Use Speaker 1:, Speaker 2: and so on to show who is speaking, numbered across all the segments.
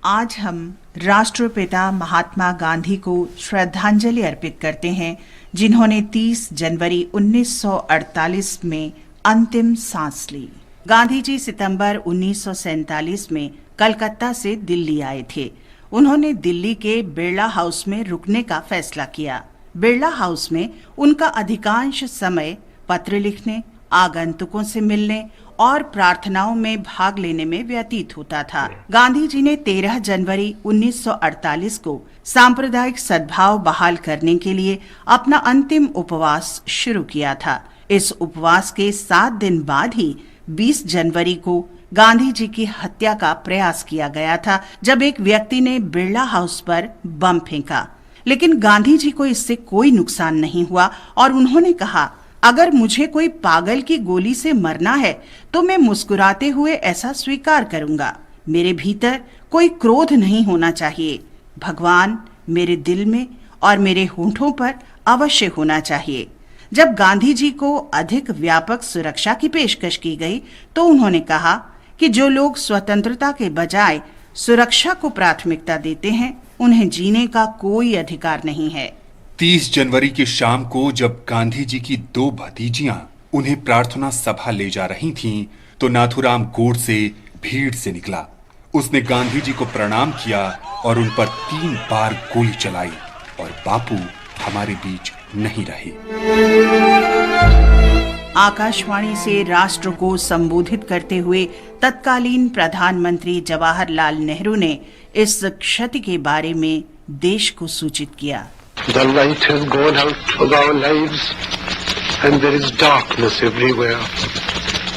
Speaker 1: आज हम राष्ट्रपिता महात्मा गांधी को श्रद्धांजलि अर्पित करते हैं, जिन्होंने 30 जनवरी 1948 में अंतिम सांस ली। गांधी जी सितंबर 1947 में कलकत्ता से दिल्ली आए थे। उन्होंने दिल्ली के बिरला हाउस में रुकने का फैसला किया। बिरला हाउस में उनका अधिकांश समय पत्र लिखने, आगंतुकों से मिलने और प्रार्थनाओं में भाग लेने में व्यतीत होता था। गांधी जी ने 13 जनवरी 1948 को सांप्रदायिक सद्भाव बहाल करने के लिए अपना अंतिम उपवास शुरू किया था। इस उपवास के 7 दिन बाद ही 20 जनवरी को गांधी जी की हत्या का प्रयास किया गया था, जब एक व्यक्ति ने बिरला हाउस पर बम फेंका। लेकिन गांधी जी को इससे कोई नुकसान नहीं हुआ और उन्होंने कहा, अगर मुझे कोई पागल की गोली से मरना है तो मैं मुस्कुराते हुए ऐसा स्वीकार करूंगा। मेरे भीतर कोई क्रोध नहीं होना चाहिए। भगवान मेरे दिल में और मेरे होठों पर अवश्य होना चाहिए। जब गांधी जी को अधिक व्यापक सुरक्षा की पेशकश की गई तो उन्होंने कहा कि जो लोग स्वतंत्रता के बजाय सुरक्षा को प्राथमिकता देते हैं, उन्हें जीने का कोई अधिकार नहीं है।
Speaker 2: 30 जनवरी की शाम को जब गांधी जी की 2 भतीजियां उन्हें प्रार्थना सभा ले जा रही थीं, तो नाथूराम गोडसे भीड़ से निकला। उसने गांधी जी को प्रणाम किया और उन पर 3 बार गोली चलाई और बापू हमारे बीच नहीं रहे।
Speaker 1: आकाशवाणी से राष्ट्र को संबोधित करते हुए तत्कालीन प्रधानमंत्री जवाहरलाल नेहरू ने इस क्षति के बारे में देश को सूचित किया।
Speaker 3: The light has gone out of our lives and there is darkness everywhere.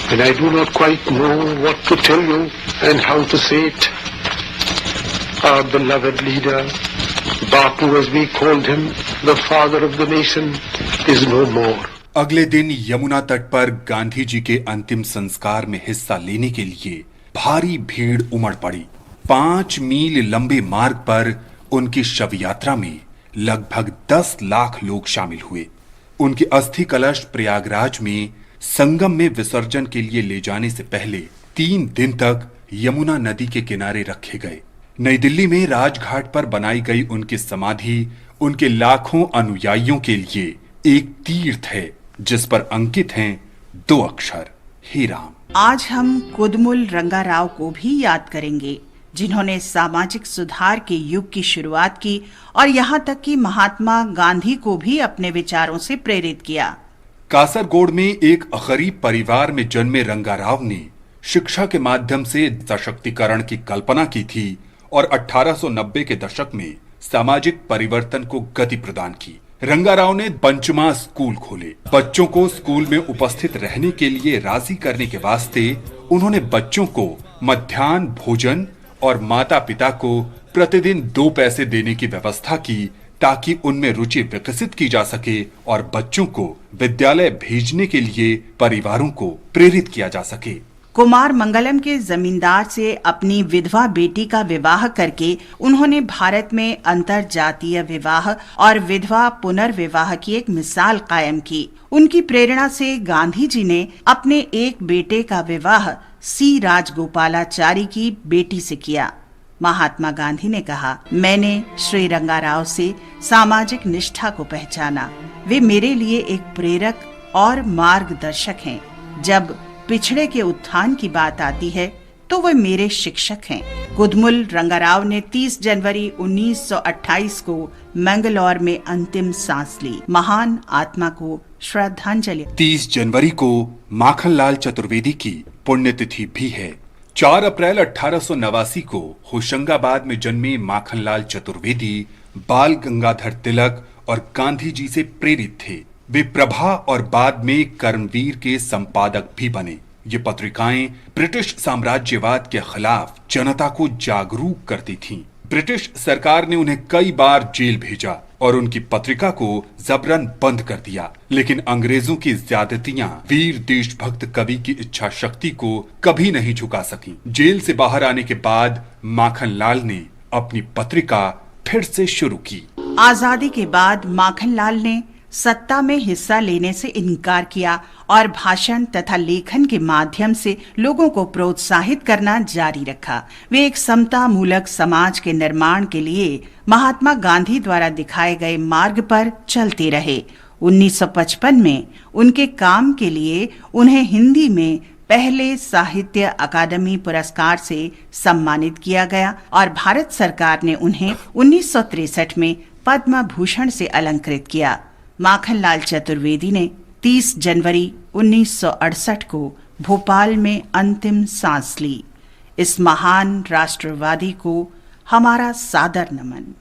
Speaker 3: And I do not quite know what to tell you and how to say it. Our beloved leader, Bapu as we called him, the father of the nation, is no more.
Speaker 2: अगले दिन यमुना तट पर गांधी जी के अंतिम संस्कार में हिस्सा लेने के लिए भारी भीड़ उमड़ पड़ी। 5 मील लंबे मार्ग पर उनकी शव यात्रा में लगभग 10 लाख लोग शामिल हुए। उनके अस्थि कलश प्रयागराज में संगम में विसर्जन के लिए ले जाने से पहले 3 दिन तक यमुना नदी के किनारे रखे गए। नई दिल्ली में राजघाट पर बनाई गई उनकी समाधि उनके लाखों अनुयायियों के लिए एक तीर्थ है, जिस पर अंकित हैं 2 अक्षर, हे राम।
Speaker 1: आज हम कुदमुल रंगाराव को भी याद करेंगे, जिन्होंने सामाजिक सुधार के युग की शुरुआत की और यहाँ तक कि महात्मा गांधी को भी अपने विचारों से प्रेरित किया।
Speaker 2: कासरगोड में एक गरीब परिवार में जन्मे रंगाराव ने शिक्षा के माध्यम से सशक्तिकरण की कल्पना की थी और 1890 के दशक में सामाजिक परिवर्तन को गति प्रदान की। रंगाराव ने पंचमा स्कूल खोले। बच्चों को स्कूल में उपस्थित रहने के लिए राजी करने के वास्ते उन्होंने बच्चों को मध्याह्न भोजन और माता पिता को प्रतिदिन 2 पैसे देने की व्यवस्था की, ताकि उनमें रुचि विकसित की जा सके और बच्चों को विद्यालय भेजने के लिए परिवारों को प्रेरित किया जा सके।
Speaker 1: कुमार मंगलम के जमींदार से अपनी विधवा बेटी का विवाह करके उन्होंने भारत में अंतर जातीय विवाह और विधवा पुनर्विवाह की एक मिसाल कायम की। उनकी प्रेरणा से गांधी जी ने अपने एक बेटे का विवाह सी राजगोपालाचारी की बेटी से किया। महात्मा गांधी ने कहा, मैंने श्री रंगाराव से सामाजिक निष्ठा को पहचाना। वे मेरे लिए एक प्रेरक और मार्गदर्शक हैं। जब पिछड़े के उत्थान की बात आती है तो वे मेरे शिक्षक हैं। कुदमुल रंगाराव ने 30 जनवरी 1928 को मंगलौर में अंतिम सांस ली। महान आत्मा को श्रद्धांजलि।
Speaker 2: 30 जनवरी को माखनलाल चतुर्वेदी की पुण्यतिथि भी है। 4 अप्रैल 1889 को होशंगाबाद में जन्मे माखनलाल चतुर्वेदी बाल गंगाधर तिलक और गांधी जी से प्रेरित थे। वे प्रभा और बाद में कर्मवीर के संपादक भी बने। ये पत्रिकाएं ब्रिटिश साम्राज्यवाद के खिलाफ जनता को जागरूक करती थीं। ब्रिटिश सरकार ने उन्हें कई बार जेल भेजा और उनकी पत्रिका को जबरन बंद कर दिया, लेकिन अंग्रेजों की ज्यादतियां वीर देशभक्त कवि की इच्छा शक्ति को कभी नहीं झुका सकी। जेल से बाहर आने के बाद माखनलाल ने अपनी पत्रिका फिर से शुरू की।
Speaker 1: आजादी के बाद माखनलाल ने सत्ता में हिस्सा लेने से इनकार किया और भाषण तथा लेखन के माध्यम से लोगों को प्रोत्साहित करना जारी रखा। वे एक समता मूलक समाज के निर्माण के लिए महात्मा गांधी द्वारा दिखाए गए मार्ग पर चलते रहे। 1955 में उनके काम के लिए उन्हें हिंदी में पहले साहित्य अकादमी पुरस्कार से सम्मानित किया गया और भारत सरकार ने उन्हें 1963 में पद्म भूषण से अलंकृत किया। माखनलाल चतुर्वेदी ने 30 जनवरी 1968 को भोपाल में अंतिम सांस ली। इस महान राष्ट्रवादी को हमारा सादर नमन।